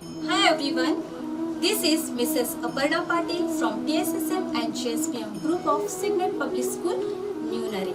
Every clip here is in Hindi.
Hi everyone, this is Mrs. Aparna Patil from TSSM and GSPM group of Signet Public School, New Nari.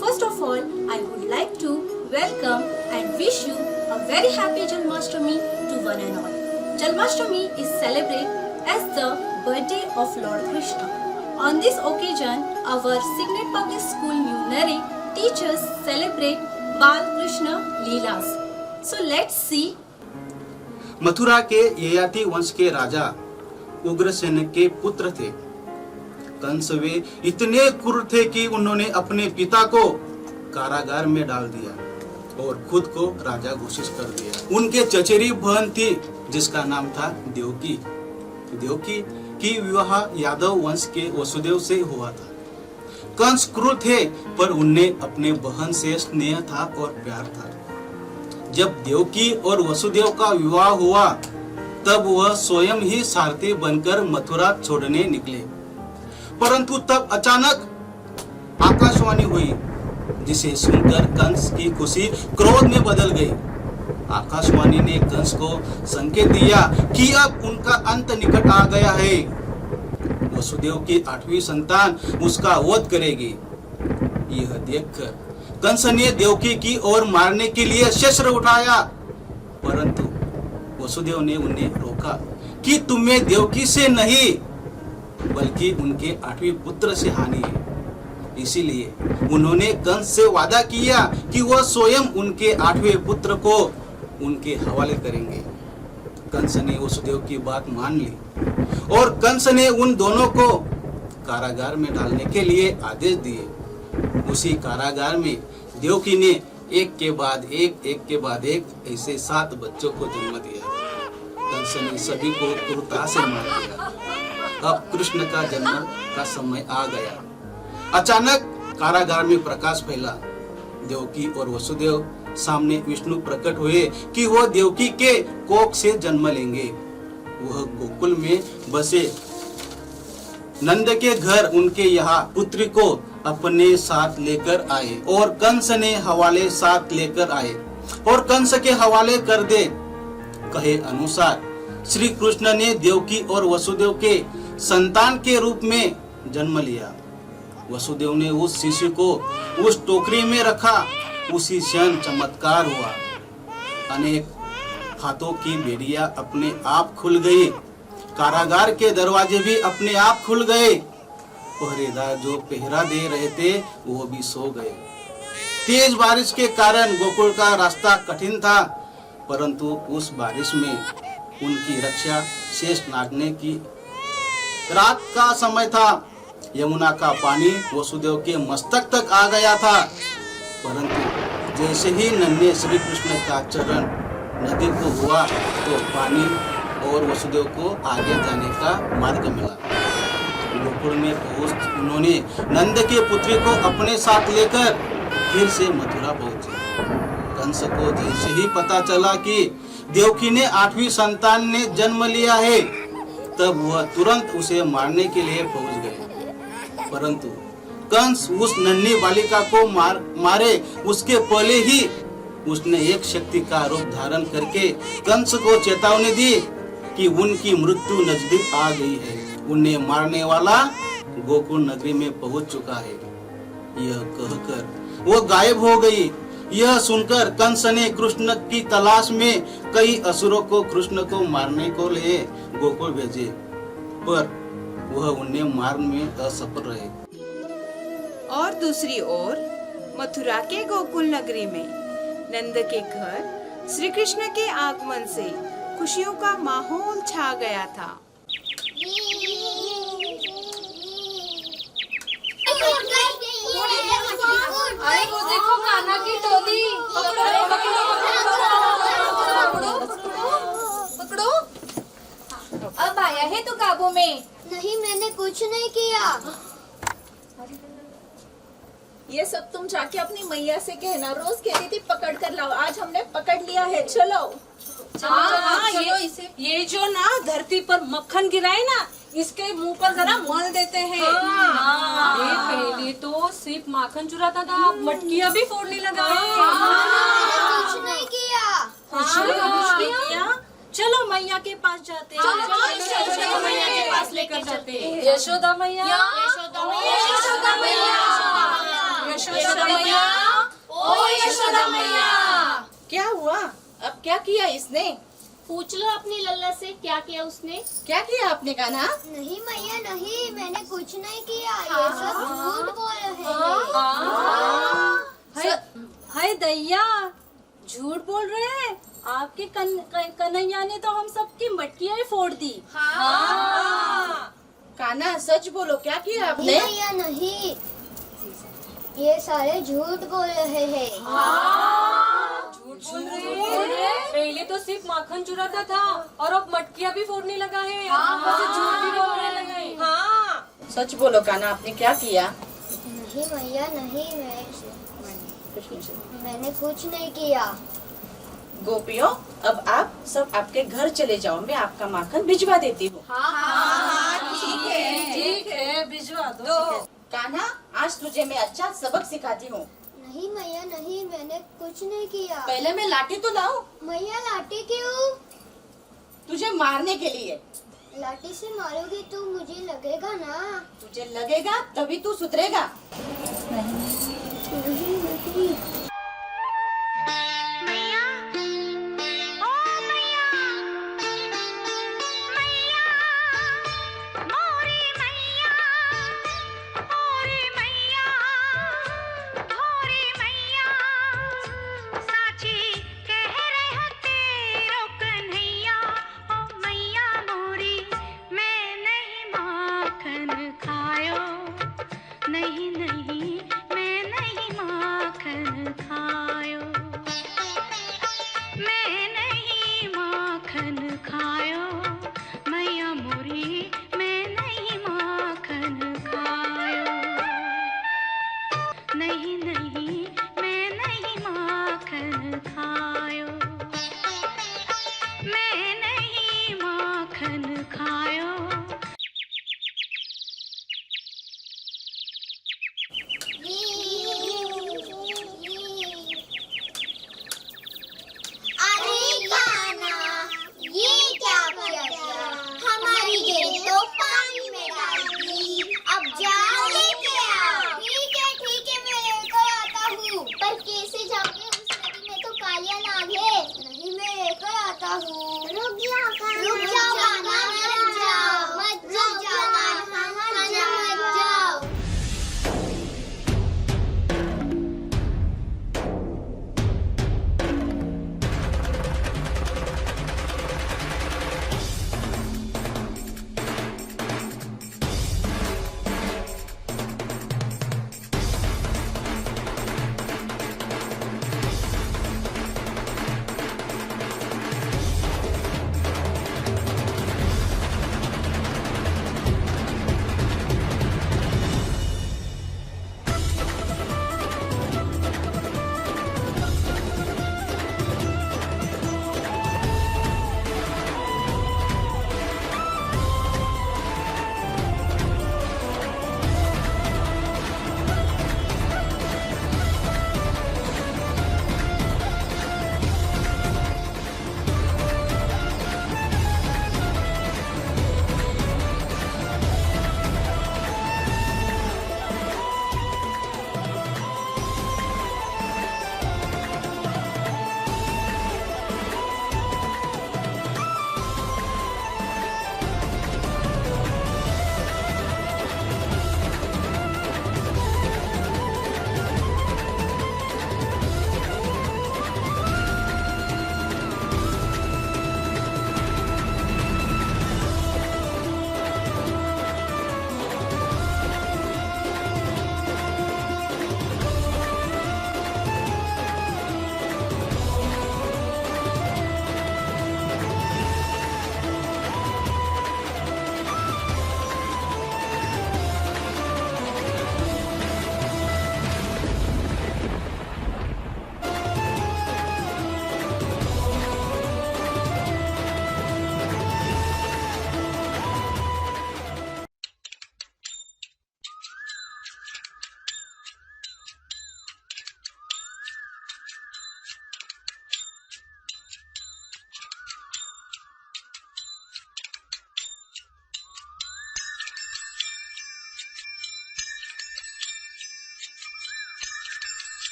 First of all, I would like to welcome and wish you a very happy Janmashtami to one and all. Janmashtami is celebrated as the birthday of Lord Krishna. On this occasion, our Signet Public School, New Nari teachers celebrate Bal Krishna Leelas. So let's see. Mathura के ययाति वंश के राजा उग्रसेन के पुत्र थे। कंस वे इतने क्रूर थे कि उन्होंने अपने पिता को कारागार में डाल दिया और खुद को राजा घोषित कर दिया। उनके चचेरी बहन थी जिसका नाम था देवकी। देवकी की विवाह यादव वंश के वसुदेव से हुआ था। कंस क्रूर थे पर उनने अपने बहन से स्नेह था और प्यार था। जब देवकी और वसुदेव का विवाह हुआ तब वह स्वयं ही सारथी बनकर मथुरा छोड़ने निकले। परंतु तब अचानक आकाशवाणी हुई जिसे सुनकर कंस की खुशी क्रोध में बदल गई। आकाशवाणी ने कंस को संकेत दिया कि अब उनका अंत निकट आ गया है। वसुदेव की 8वीं संतान उसका वध करेगी। यह देखकर कंस ने देवकी की ओर मारने के लिए शस्त्र उठाया, परंतु वसुदेव ने उन्हें रोका कि तुम्हें देवकी से नहीं बल्कि उनके 8वें पुत्र से हानि है। इसीलिए उन्होंने कंस से वादा किया कि वह स्वयं उनके 8वें पुत्र को उनके हवाले करेंगे। कंस ने वसुदेव की बात मान ली और कंस ने उन दोनों को कारागार में डालने के लिए आदेश दिए। उसी कारागार में देवकी ने एक के बाद एक ऐसे 7 बच्चों को जन्म दिया। कंस ने सभी को क्रूरता से मार दिया। अब कृष्ण का जन्म का समय आ गया। अचानक कारागार में प्रकाश फैला। देवकी और वसुदेव सामने विष्णु प्रकट हुए कि वह देवकी के कोख से जन्म लेंगे। वह गोकुल में बसे नंद के घर उनके यहाँ पुत्री को अपने साथ लेकर आए और कंस ने हवाले साथ लेकर आए और कंस के हवाले कर दे। कहे अनुसार श्री कृष्ण ने देवकी और वसुदेव के संतान के रूप में जन्म लिया। वसुदेव ने उस शिशु को उस टोकरी में रखा। उसी क्षण चमत्कार हुआ। अनेक हाथों की बेड़ियां अपने आप खुल गई। कारागार के दरवाजे भी अपने आप खुल गए। पहरेदार जो पहरा दे रहे थे वो भी सो गए। तेज बारिश के कारण गोकुल का रास्ता कठिन था, परंतु उस बारिश में उनकी रक्षा शेष नाग ने की। रात का समय था। यमुना का पानी वसुदेव के मस्तक तक आ गया था, परंतु जैसे ही नन्हे श्री कृष्ण का चरण नदी को हुआ तो पानी और वसुदेव को आगे जाने का मार्ग मिला। गोकुल में पहुंच उन्होंने नंद के पुत्री को अपने साथ लेकर फिर से मथुरा पहुंचे। कंस को जैसे ही पता चला कि देवकी ने 8वीं संतान ने जन्म लिया है तब वह तुरंत उसे मारने के लिए पहुंच गए। परंतु कंस उस नन्ही बालिका को मारे उसके पहले ही उसने एक शक्ति का रूप धारण करके कंस को चेतावनी दी कि उनकी मृत्यु नजदीक आ गई है। उन्हें मारने वाला गोकुल नगरी में पहुंच चुका है। यह कहकर वो गायब हो गई। यह सुनकर कंस ने कृष्ण की तलाश में कई असुरों को कृष्ण को मारने को लिए गोकुल भेजे, पर वह उन्हें मारने में असफल रहे। और दूसरी ओर मथुरा के गोकुल नगरी में नंद के घर श्री कृष्ण के आगमन से खुशियों का माहौल छा गया था। अरे वो देखो कान्हा की टोली। पकड़ो। अब आया है तो काबू में। नहीं, मैंने कुछ नहीं किया। ये सब तुम जाके अपनी मैया से कहना। रोज कहती थी पकड़ कर लाओ, आज हमने पकड़ लिया है। चलो चलो ये जो ना धरती पर मक्खन गिराए ना, इसके मुंह पर जरा मल देते हैं। ये पहले तो सिर्फ माखन चुराता था, अब मटकियाँ भी फोड़ने लगा है। कुछ नहीं किया। कुछ नहीं किया। चलो मैया के पास जाते हैं। चलो मैया के पास लेकर जाते हैं। यशोदा मैया, यशोदा मैया, यशोदा मैया, ओ यशोदा मैया। क्या हुआ? अब क्या किया इसने? पूछ लो अपनी लल्ला से क्या किया उसने। क्या किया आपने कान्हा? नहीं मैया नहीं, मैंने कुछ नहीं किया, ये सब झूठ बोल रहे हैं। हाय दैया, झूठ बोल रहे हैं। आपके कन्हैया ने तो हम सबकी मटकियाँ ही फोड़ दी। कान्हा सच बोलो, क्या किया नहीं आपने? मैया नहीं, ये सारे झूठ बोल रहे हैं। पहले तो सिर्फ माखन चुराता था और अब मटकियाँ भी फोड़ने लगा है। मुझे झूठ भी बोलने लगा है। हाँ, सच बोलो कान्हा, आपने क्या किया? नहीं मैया नहीं, मैंने कुछ नहीं किया। गोपियों, अब आप सब आपके घर चले जाओ, मैं आपका माखन भिजवा देती हूँ। ठीक है, भिजवा दो। कान्हा, आज तुझे मैं अच्छा सबक सिखाती हूँ। नहीं मैया नहीं, मैंने कुछ नहीं किया। पहले मैं लाठी तो लाऊं, मैया लाठी क्यों? तुझे मारने के लिए। लाठी से मारोगी तो मुझे लगेगा ना। तुझे लगेगा तभी तू सुधरेगा। नहीं नहीं। नहीं नहीं मैं नहीं माखन खायो, मैं नहीं माखन खायो, मैया मोरी मैं नहीं माखन खायो, नहीं नहीं मैं नहीं माखन खायो, मैं नहीं माखन खायो। अरे कान्हा, ये क्या किया? हमारी गेंद तो पानी में डाल दी, अब जाओ लेके आओ। ठीक है मैं लेकर आता हूँ। पर कैसे जाऊंगी? उस नदी में तो कालिया नाग है। नहीं मैं लेकर आता हूँ। रुक जाओ कान्हा, रुक जाओ कान्हा, रुक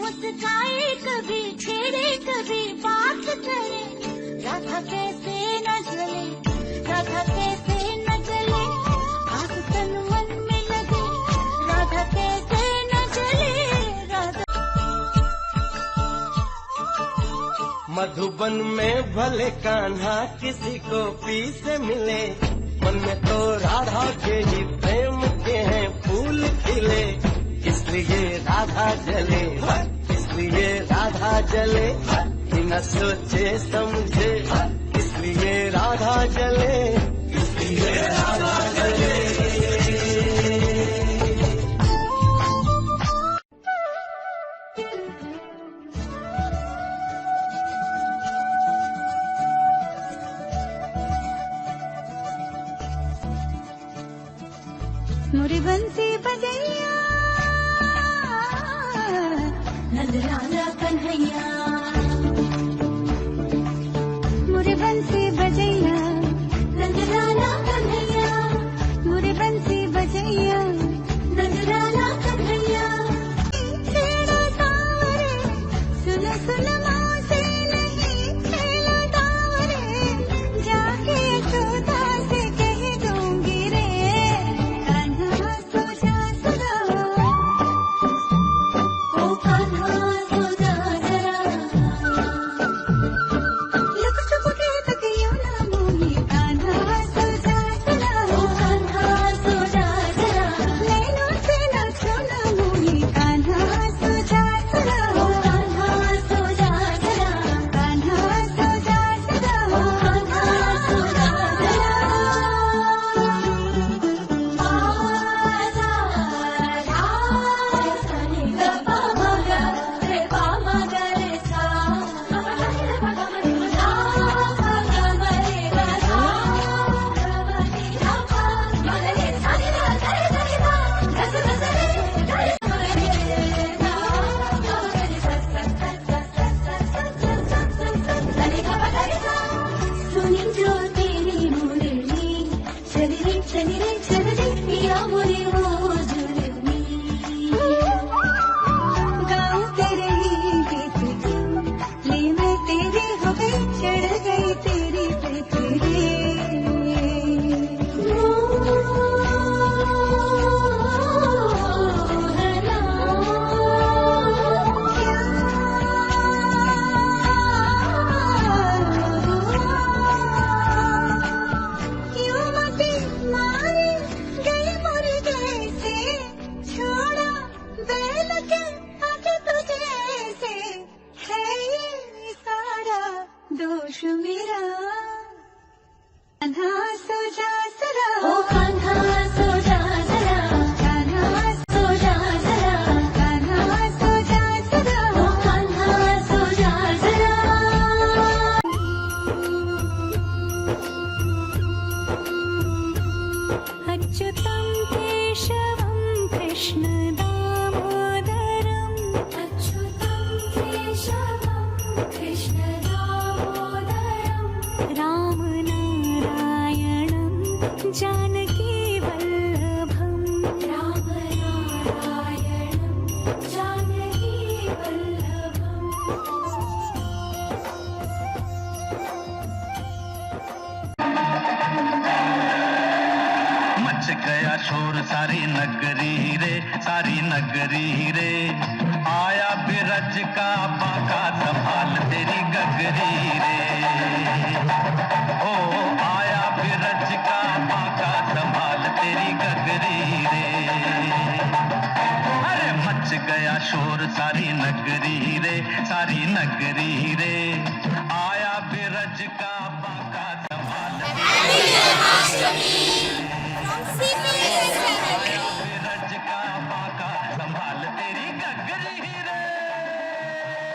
मुस्काए कभी छेड़े कभी बात करे, राधा कैसे न जले, राधा कैसे न जले, आग तन मन में लगे, राधा कैसे न जले, राधा। मधुबन में भले कान्हा किसी को पी से मिले, मन में तो राधा के ही प्रेम के हैं फूल खिले, इसलिए राधा जले, इसलिए राधा जले, बिना सोचे समझे, इसलिए राधा जले, इसलिए राधा जले। मोरे बंसी बजैया नंदलाला कन्हैया, मोरे बंसी बजैया नंदलाला कन्हैया, मोरे बंसी बजैया नंदलाला कन्हैया। छेड़ा सावरे सुन सुन मौसे नहीं, छेड़ा सावरे जाके यशोदा से कह दूंगी रे, कान्हा सो जा सदा, ओ कान्हा सो जा जरा, लुक छुप के तकियो ना मोही, कान्हा सो जा सदा, ओ कान्हा सो जा जरा, नैनों से ना छूना मोही, कान्हा सो जा सदा, ओ कान्हा सो जा जरा, कान्हा सो जा सदा, ओ कान्हा सो जा जरा। सुनी जो तेरी मुरली, चली रे चली रे चल रे पिया मोरे वो जुलमी, गाँव तेरे ही गीत ले मैं तेरी हो गई, चढ़ गई तेरी पे तेरे। क्यों मती मारी गई मोरे जैसे, छोड़ा बैल के आगे तुझे से, है ये सारा दोष मेरा, कान्हा सो जा सदा, ओ कान्हा सो जा जरा, कान्हा सो जा जरा, कान्हा सो जा सदा, ओ कान्हा सो जा जरा। अच्युतं केशवं कृष्ण दामोदरम्, अच्युतं केशवं कृष्ण दामोदरम्, राम नारायणं जानकी वल्लभम्, राम नारायणं जानकी वल्लभम्। मच गया शोर सारी नगरी रे, सारी नगरी रे, आया बिरज का बाका संभाल तेरी गगरी रे, ओ आया बिरज का बाका संभाल तेरी गगरी रे, अरे मच गया शोर सारी नगरी रे, सारी नगरी रे, आया बिरज का बाका संभाल।